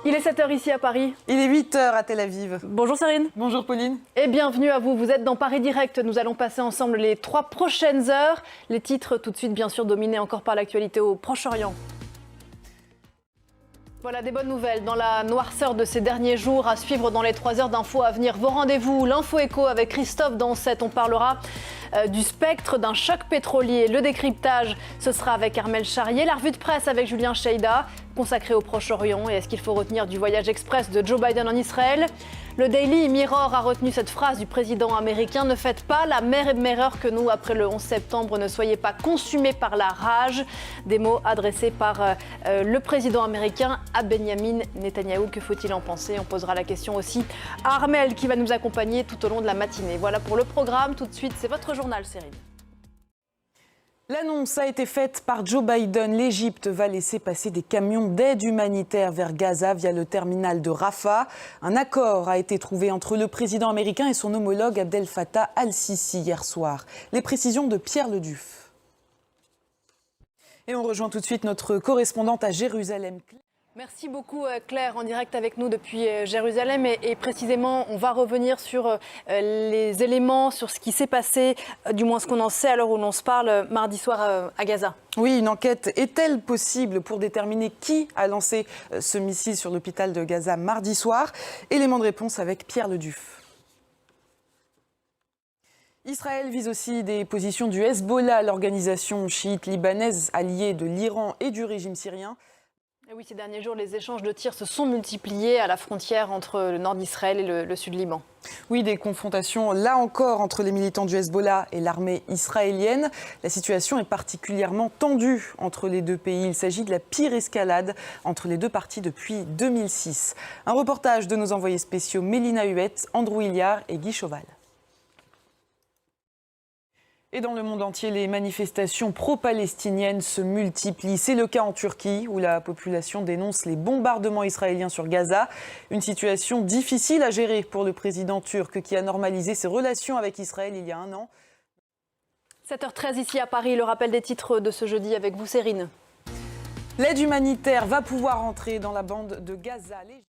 Il est 7 h ici à Paris. Il est 8 h à Tel Aviv. Bonjour Cyrine. Bonjour Pauline. Et bienvenue à vous. Vous êtes dans Paris Direct. Nous allons passer ensemble les 3 prochaines heures. Les titres tout de suite, bien sûr, dominés encore par l'actualité au Proche-Orient. Voilà des bonnes nouvelles dans la noirceur de ces derniers jours à suivre dans les 3 heures d'infos à venir. Vos rendez-vous, l'info écho avec Christophe Dansette. On parlera du spectre d'un choc pétrolier. Le décryptage, ce sera avec Armel Charrier. La revue de presse avec Julien Cheida, consacrée au Proche-Orient. Et est-ce qu'il faut retenir du voyage express de Joe Biden en Israël ? Le Daily Mirror a retenu cette phrase du président américain: ne faites pas la même erreur que nous après le 11 septembre, ne soyez pas consumés par la rage. Des mots adressés par le président américain à Benyamin Netanyahou. Que faut-il en penser ? On posera la question aussi à Armel qui va nous accompagner tout au long de la matinée. Voilà pour le programme. Tout de suite, c'est votre journal, Cyrine. L'annonce a été faite par Joe Biden. L'Égypte va laisser passer des camions d'aide humanitaire vers Gaza via le terminal de Rafah. Un accord a été trouvé entre le président américain et son homologue Abdel Fattah al-Sisi hier soir. Les précisions de Pierre Leduf. Et on rejoint tout de suite notre correspondante à Jérusalem. Merci beaucoup Claire, en direct avec nous depuis Jérusalem et précisément on va revenir sur les éléments, sur ce qui s'est passé, du moins ce qu'on en sait à l'heure où l'on se parle mardi soir à Gaza. Oui, une enquête est-elle possible pour déterminer qui a lancé ce missile sur l'hôpital de Gaza mardi soir ? Élément de réponse avec Pierre Leduf. Israël vise aussi des positions du Hezbollah, l'organisation chiite libanaise alliée de l'Iran et du régime syrien. Et oui, ces derniers jours, les échanges de tirs se sont multipliés à la frontière entre le nord d'Israël et le sud Liban. Oui, des confrontations là encore entre les militants du Hezbollah et l'armée israélienne. La situation est particulièrement tendue entre les deux pays. Il s'agit de la pire escalade entre les deux parties depuis 2006. Un reportage de nos envoyés spéciaux Mélina Huette, Andrew Hilliard et Guy Chauval. Et dans le monde entier, les manifestations pro-palestiniennes se multiplient. C'est le cas en Turquie, où la population dénonce les bombardements israéliens sur Gaza. Une situation difficile à gérer pour le président turc, qui a normalisé ses relations avec Israël il y a un an. 7h13 ici à Paris, le rappel des titres de ce jeudi avec vous, Cérine. L'aide humanitaire va pouvoir entrer dans la bande de Gaza.